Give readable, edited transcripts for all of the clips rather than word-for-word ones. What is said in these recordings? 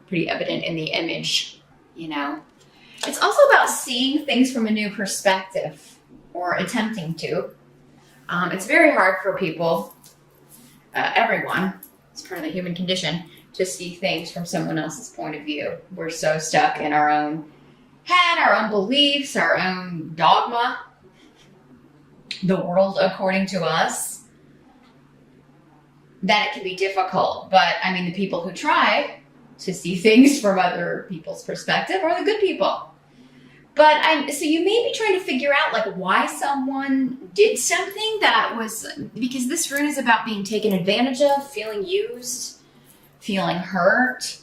pretty evident in the image, you know. It's also about seeing things from a new perspective, or attempting to. It's very hard for people, everyone, it's part of the human condition, to see things from someone else's point of view. We're so stuck in our own head, our own beliefs, our own dogma, the world according to us, that it can be difficult. But I mean, the people who try to see things from other people's perspective are the good people. But so you may be trying to figure out like why someone did something that was, because this rune is about being taken advantage of, feeling used, feeling hurt.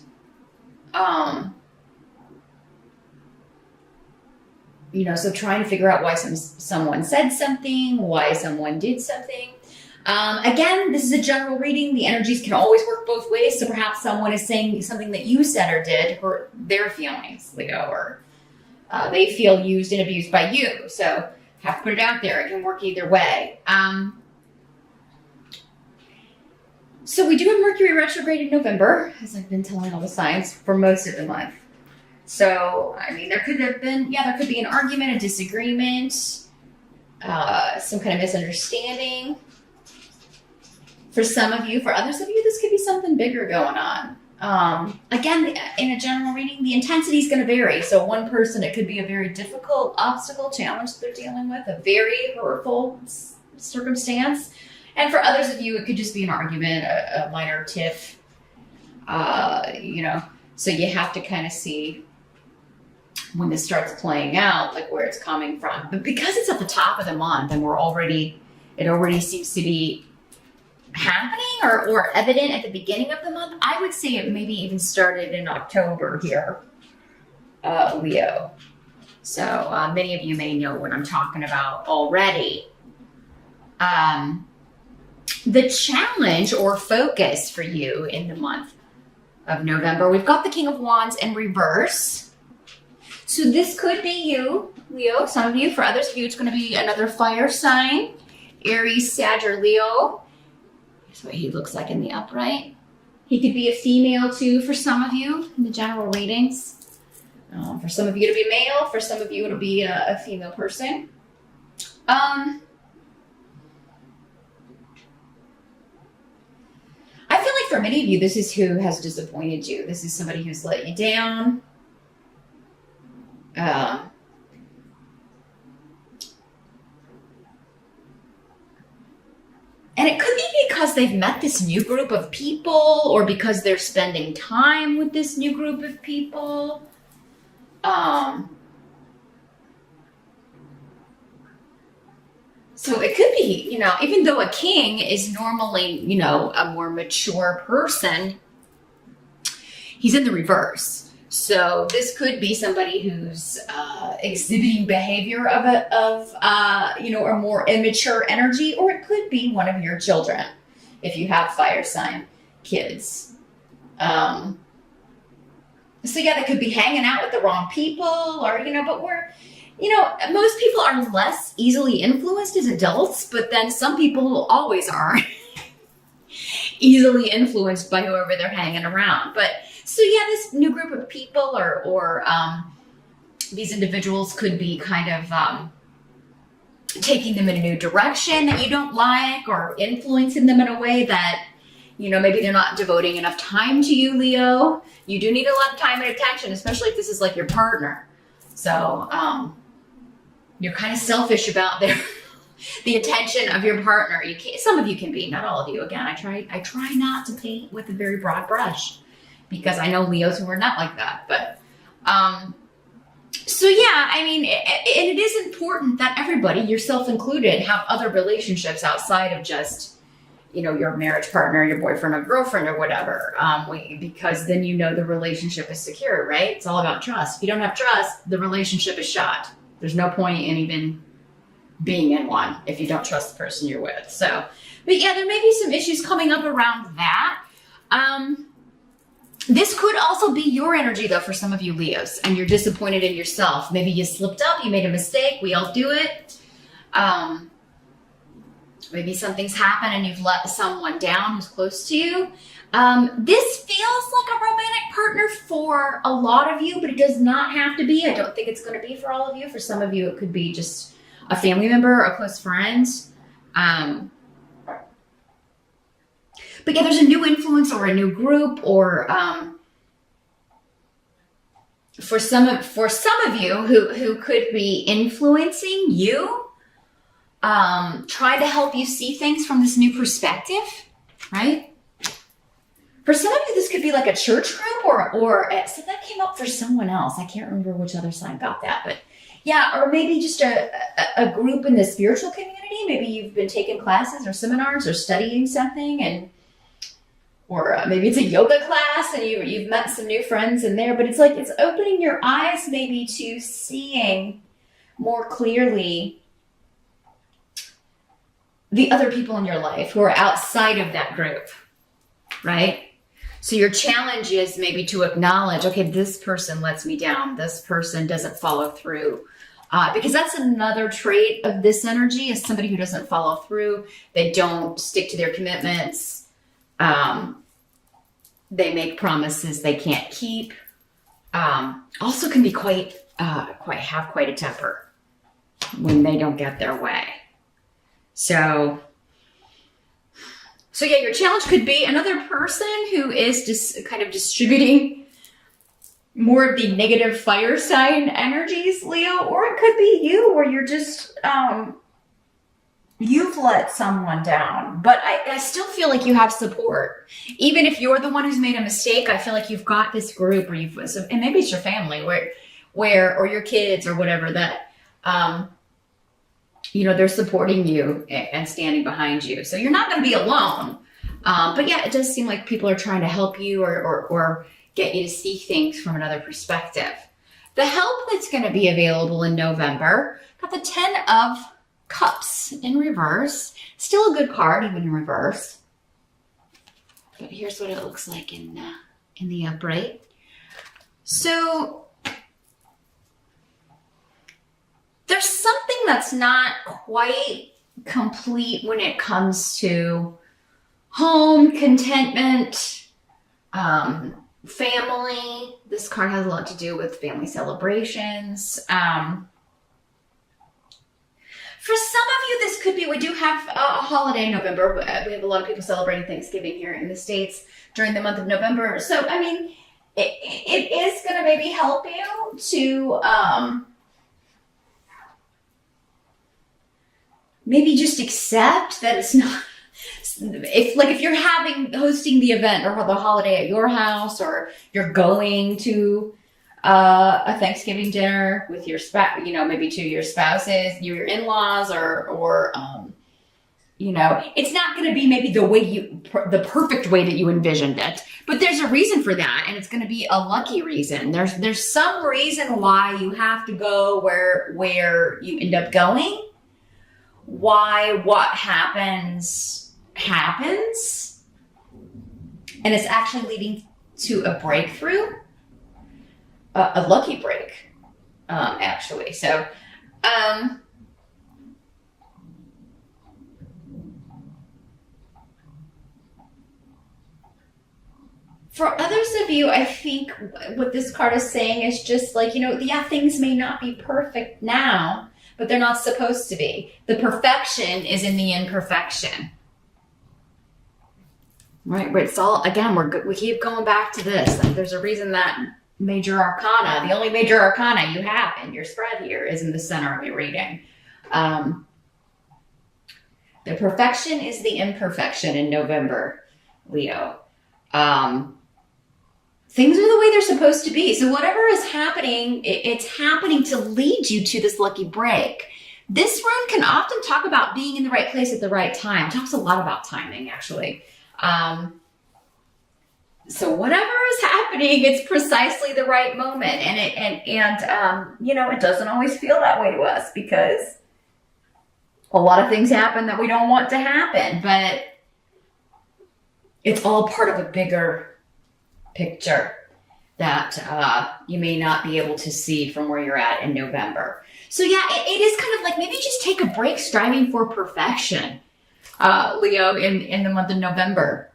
You know, so trying to figure out why someone said something, why someone did something. Again, this is a general reading. The energies can always work both ways. So perhaps someone is saying something that you said or did hurt their feelings, Leo, or they feel used and abused by you. So have to put it out there. It can work either way. So we do have Mercury retrograde in November, as I've been telling all the signs, for most of the month. So, I mean, there could be an argument, a disagreement, some kind of misunderstanding. For some of you, for others of you, this could be something bigger going on. Again, in a general reading, the intensity is going to vary. So one person, it could be a very difficult obstacle, challenge that they're dealing with, a very hurtful circumstance. And for others of you, it could just be an argument, a minor tiff, you know. So you have to kind of see when this starts playing out, like where it's coming from. But because it's at the top of the month and it already seems to be happening or evident at the beginning of the month, I would say it maybe even started in October here, Leo. So many of you may know what I'm talking about already. The challenge or focus for you in the month of November, we've got the King of Wands in reverse. So this could be you, Leo, some of you. For others of you, it's going to be another fire sign, Aries, Sag, or Leo. That's what he looks like in the upright. He could be a female too for some of you in the general readings. For some of you, it'll be male. For some of you, it'll be a female person. I feel like for many of you, this is who has disappointed you. This is somebody who's let you down. And it could be because they've met this new group of people, or because they're spending time with this new group of people. So it could be, you know, even though a king is normally, you know, a more mature person, he's in the reverse. So this could be somebody who's exhibiting behavior of you know, a more immature energy, or it could be one of your children if you have fire sign kids. So yeah, they could be hanging out with the wrong people, or, you know, but you know, most people are less easily influenced as adults, but then some people always are easily influenced by whoever they're hanging around. But so yeah, this new group of people or these individuals could be kind of taking them in a new direction that you don't like, or influencing them in a way that, you know, maybe they're not devoting enough time to you, Leo. You do need a lot of time and attention, especially if this is like your partner. So you're kind of selfish about the attention of your partner. You can't, some of you can be, not all of you. Again, I try not to paint with a very broad brush, because I know Leos who are not like that. But so yeah, I mean, it is important that everybody, yourself included, have other relationships outside of just, you know, your marriage partner, your boyfriend or girlfriend or whatever, because then you know the relationship is secure, right? It's all about trust. If you don't have trust, the relationship is shot. There's no point in even being in one if you don't trust the person you're with. So, but yeah, there may be some issues coming up around that. This could also be your energy, though, for some of you Leos, and you're disappointed in yourself. Maybe you slipped up, you made a mistake. We all do it. Maybe something's happened and you've let someone down who's close to you. This feels like a romantic partner for a lot of you, but it does not have to be. I don't think it's going to be for all of you. For some of you, it could be just a family member, a close friend. But yeah, there's a new influence or a new group, or for some of you who could be influencing you, try to help you see things from this new perspective, right? For some of you, this could be like a church group, or so that came up for someone else. I can't remember which other sign got that, but yeah, or maybe just a group in the spiritual community. Maybe you've been taking classes or seminars or studying something, or maybe it's a yoga class and you've met some new friends in there. But it's like it's opening your eyes maybe to seeing more clearly the other people in your life who are outside of that group, right? So your challenge is maybe to acknowledge, okay, this person lets me down. This person doesn't follow through. Because that's another trait of this energy, is somebody who doesn't follow through. They don't stick to their commitments. They make promises they can't keep. Also can be quite a temper when they don't get their way. So yeah, your challenge could be another person who is just kind of distributing more of the negative fire sign energies, Leo, or it could be you, where you're just, you've let someone down. But I still feel like you have support. Even if you're the one who's made a mistake, I feel like you've got this group, or and maybe it's your family, or your kids or whatever, that, they're supporting you and standing behind you. So you're not going to be alone. But yeah, it does seem like people are trying to help you or get you to see things from another perspective. The help that's going to be available in November, got the 10 of Cups in reverse. Still a good card, even in reverse. But here's what it looks like in the upright. So there's something that's not quite complete when it comes to home, contentment, family. This card has a lot to do with family celebrations. For some of you, this could be, we do have a holiday in November. We have a lot of people celebrating Thanksgiving here in the States during the month of November. So, I mean, it is going to maybe help you to maybe just accept that it's not, if you're hosting the event or the holiday at your house, or you're going to a Thanksgiving dinner with your spouse, maybe to your spouses, your in-laws, or it's not going to be maybe the perfect way that you envisioned it, but there's a reason for that, and it's going to be a lucky reason. There's some reason why you have to go where you end up going, why what happens, and it's actually leading to a breakthrough. A lucky break, actually. So, for others of you, I think what this card is saying is just like, things may not be perfect now, but they're not supposed to be. The perfection is in the imperfection. Right? But it's all, again, we keep going back to this. Like, there's a reason that major arcana, the only major arcana you have in your spread here, is in the center of your reading. The perfection is the imperfection in November, Leo. Things are the way they're supposed to be. So whatever is happening, it's happening to lead you to this lucky break. This rune can often talk about being in the right place at the right time. It talks a lot about timing, actually. So whatever is happening, it's precisely the right moment. And it doesn't always feel that way to us, because a lot of things happen that we don't want to happen, but it's all part of a bigger picture that you may not be able to see from where you're at in November. So yeah, it is kind of like, maybe just take a break striving for perfection, Leo, in the month of November.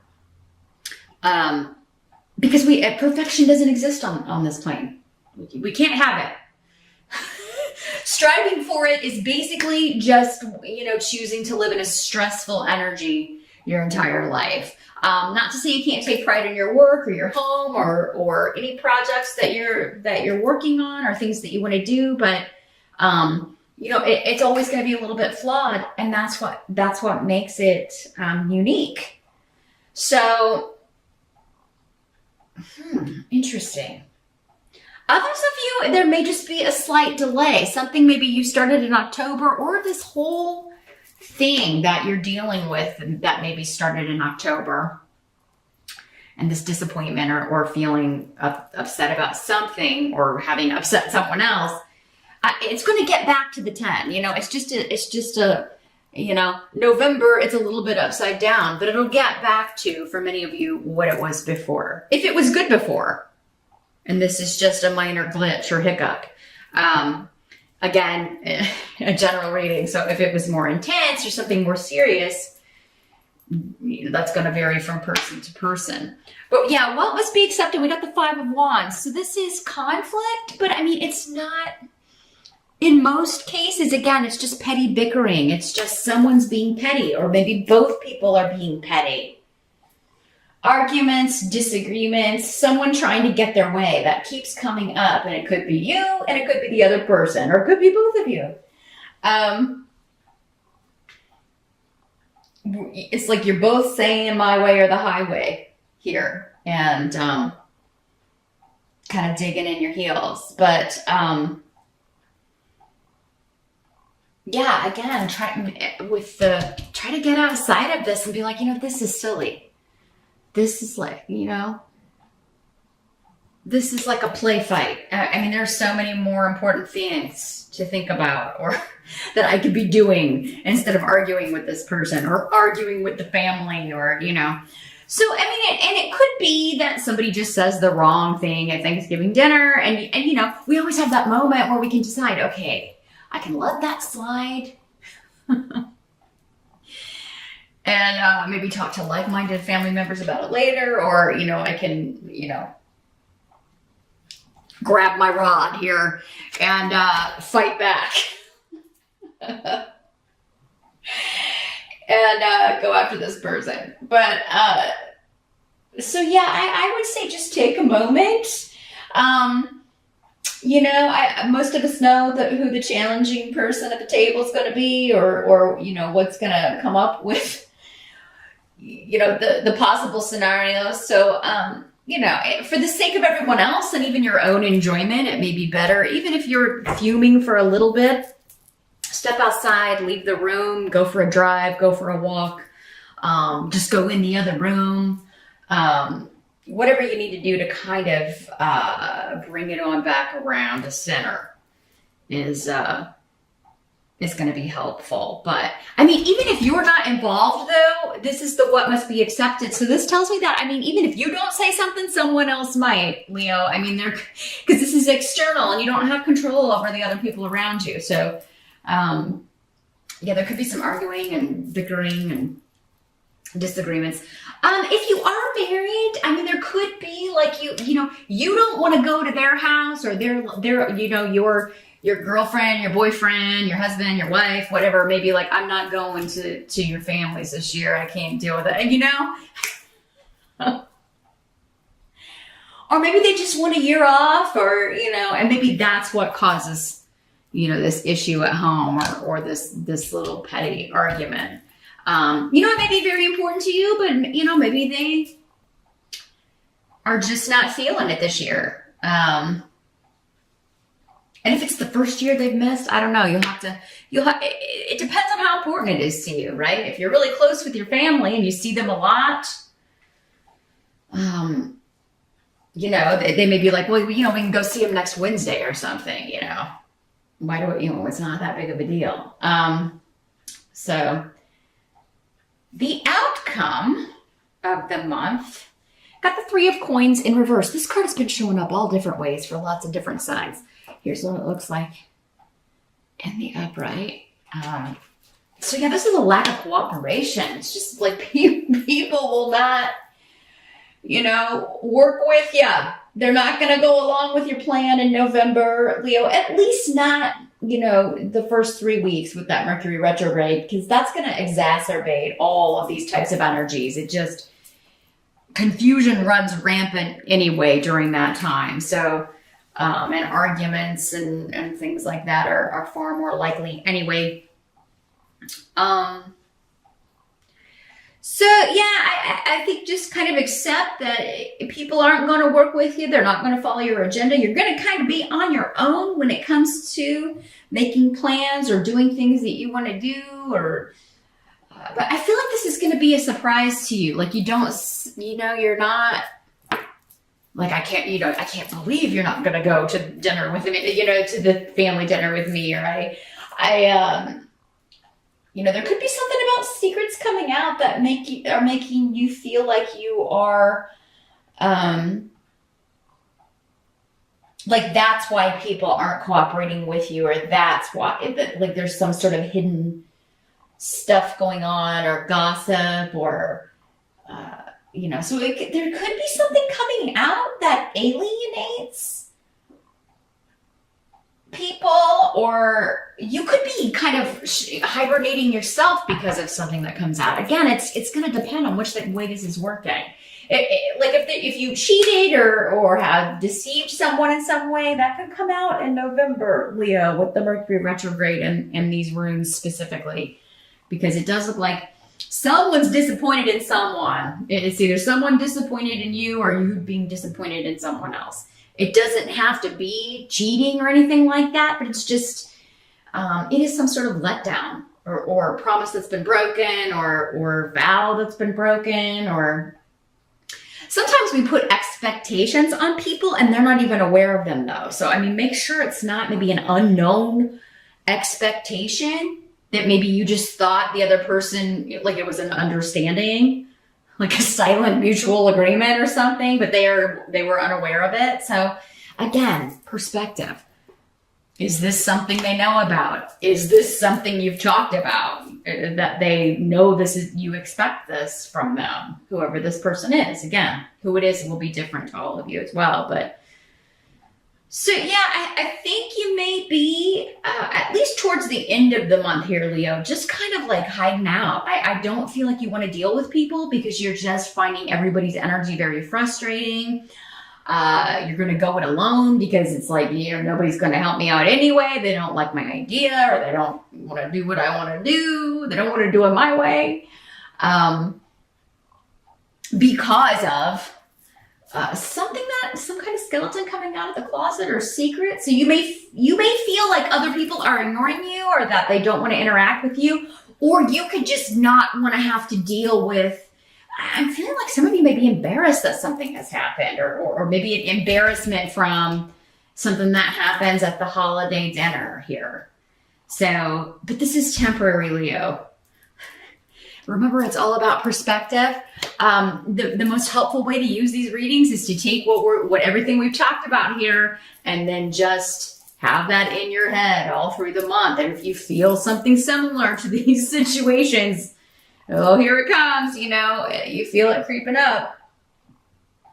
because perfection doesn't exist on this plane. We can't have it. Striving for it is basically just, choosing to live in a stressful energy your entire life. Not to say you can't take pride in your work or your home or any projects that you're working on or things that you want to do, but it's always going to be a little bit flawed, and that's what makes it unique. So, interesting. Others of you, there may just be a slight delay. Something maybe you started in October, or this whole thing that you're dealing with that maybe started in October. And this disappointment or feeling upset about something or having upset someone else, it's going to get back to the 10. It's just a November, it's a little bit upside down, but it'll get back to, for many of you, what it was before. If it was good before. And this is just a minor glitch or hiccup. Again, a general reading. So if it was more intense or something more serious, that's going to vary from person to person. But yeah, what must be accepted? We got the 5 of Wands. So this is conflict, but it's not, in most cases, again, it's just petty bickering. It's just someone's being petty, or maybe both people are being petty. Arguments, disagreements, someone trying to get their way. That keeps coming up, and it could be you, and it could be the other person, or it could be both of you. It's like you're both saying my way or the highway here, and kind of digging in your heels. But yeah, again, try to get outside of this and be like, this is silly. This is like, this is like a play fight. There's so many more important things to think about, or that I could be doing instead of arguing with this person or arguing with the family, or, So, and it could be that somebody just says the wrong thing at Thanksgiving dinner. And we always have that moment where we can decide, okay, I can let that slide. And maybe talk to like-minded family members about it later, or, I can, grab my rod here and fight back. And go after this person. But, so yeah, I would say just take a moment. Most of us know who the challenging person at the table is going to be, or what's going to come up with, the possible scenarios. So, for the sake of everyone else and even your own enjoyment, it may be better, even if you're fuming for a little bit, step outside, leave the room, go for a drive, go for a walk, just go in the other room, whatever you need to do to kind of bring it on back around to center is going to be helpful. But even if you're not involved, though, this is the what must be accepted. So this tells me that, even if you don't say something, someone else might, Leo. Because this is external and you don't have control over the other people around you. So, there could be some arguing and bickering and disagreements. If you are married, there could be like you don't want to go to their house, or your girlfriend, your boyfriend, your husband, your wife, whatever, maybe like, I'm not going to your families this year. I can't deal with it. And or maybe they just want a year off, or, and maybe that's what causes, this issue at home, or this little petty argument. It may be very important to you, but, maybe they are just not feeling it this year. And if it's the first year they've missed, I don't know. It depends on how important it is to you, right? If you're really close with your family and you see them a lot, they may be like, well, we can go see them next Wednesday or something, Why do it, it's not that big of a deal. So the outcome of the month, got the 3 of Coins in reverse. This card has been showing up all different ways for lots of different signs. Here's what it looks like in the upright. So yeah, this is a lack of cooperation. It's just like people will not, work with you. They're not going to go along with your plan in November, Leo, at least not, the first 3 weeks with that Mercury retrograde, because that's going to exacerbate all of these types of energies. It just, confusion runs rampant anyway during that time. So, and arguments and things like that are far more likely anyway. So yeah, I think just kind of accept that people aren't going to work with you. They're not going to follow your agenda. You're going to kind of be on your own when it comes to making plans or doing things that you want to do. But I feel like this is going to be a surprise to you. Like you're not like, I can't believe you're not going to go to dinner with me, to the family dinner with me, or there could be something about secrets coming out that are making you feel like you are, like that's why people aren't cooperating with you, or that's why, like there's some sort of hidden stuff going on, or gossip, or, so there could be something coming out that alienates people, or you could be kind of hibernating yourself because of something that comes out. Again, it's going to depend on which way this is working. Like if you cheated or have deceived someone in some way, that could come out in November, Leo, with the Mercury retrograde and these runes specifically, because it does look like someone's disappointed in someone. It's either someone disappointed in you or you being disappointed in someone else. It doesn't have to be cheating or anything like that, but it's just, it is some sort of letdown or promise that's been broken or vow that's been broken, or sometimes we put expectations on people and they're not even aware of them though. So, make sure it's not maybe an unknown expectation that maybe you just thought the other person, like it was an understanding, like a silent mutual agreement or something, but they were unaware of it. So again, perspective. Is this something they know about? Is this something you've talked about? That they know you expect this from them, whoever this person is. Again, who it is will be different to all of you as well. But so yeah, I think you may be, at least towards the end of the month here, Leo, just kind of like hiding out. I don't feel like you want to deal with people because you're just finding everybody's energy very frustrating. You're going to go it alone because it's like, nobody's going to help me out anyway. They don't like my idea, or they don't want to do what I want to do. They don't want to do it my way. Because of some kind of skeleton coming out of the closet or secret. So you may feel like other people are ignoring you, or that they don't want to interact with you, or you could just not want to have to deal with. I'm feeling like some of you may be embarrassed that something has happened, or maybe an embarrassment from something that happens at the holiday dinner here. So, but this is temporary, Leo. Remember, it's all about perspective. The most helpful way to use these readings is to take what everything we've talked about here, and then just have that in your head all through the month. And if you feel something similar to these situations, oh, here it comes, you feel it creeping up.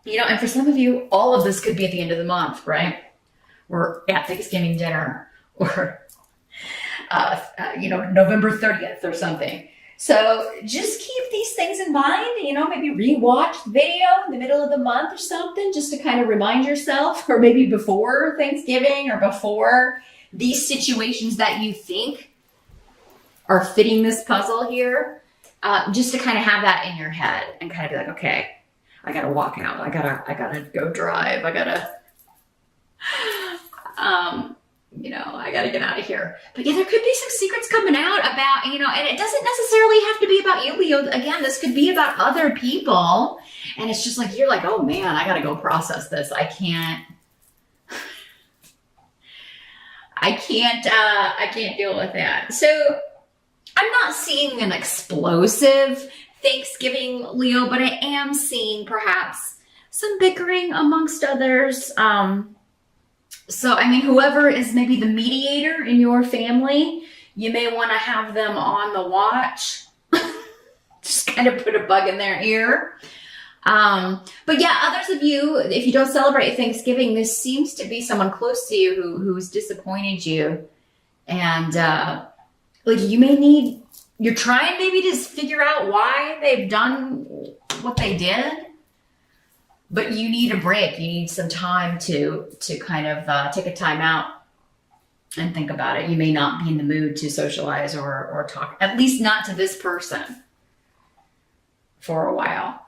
And for some of you, all of this could be at the end of the month, right? Or at Thanksgiving dinner, or, November 30th or something. So just keep these things in mind, maybe rewatch the video in the middle of the month or something, just to kind of remind yourself, or maybe before Thanksgiving or before these situations that you think are fitting this puzzle here, just to kind of have that in your head and kind of be like, okay, I got to walk out. I gotta go drive. I got to get out of here. But yeah, there could be some secrets coming out about, and it doesn't necessarily have to be about you, Leo. Again, this could be about other people. And it's just like, you're like, oh man, I got to go process this. I can't deal with that. So I'm not seeing an explosive Thanksgiving, Leo, but I am seeing perhaps some bickering amongst others. So, whoever is maybe the mediator in your family, you may want to have them on the watch. Just kind of put a bug in their ear. But yeah, others of you, if you don't celebrate Thanksgiving, this seems to be someone close to you who's disappointed you. And like you may need, you're trying maybe to figure out why they've done what they did, but you need a break. You need some time to kind of take a time out and think about it. You may not be in the mood to socialize or talk, at least not to this person for a while.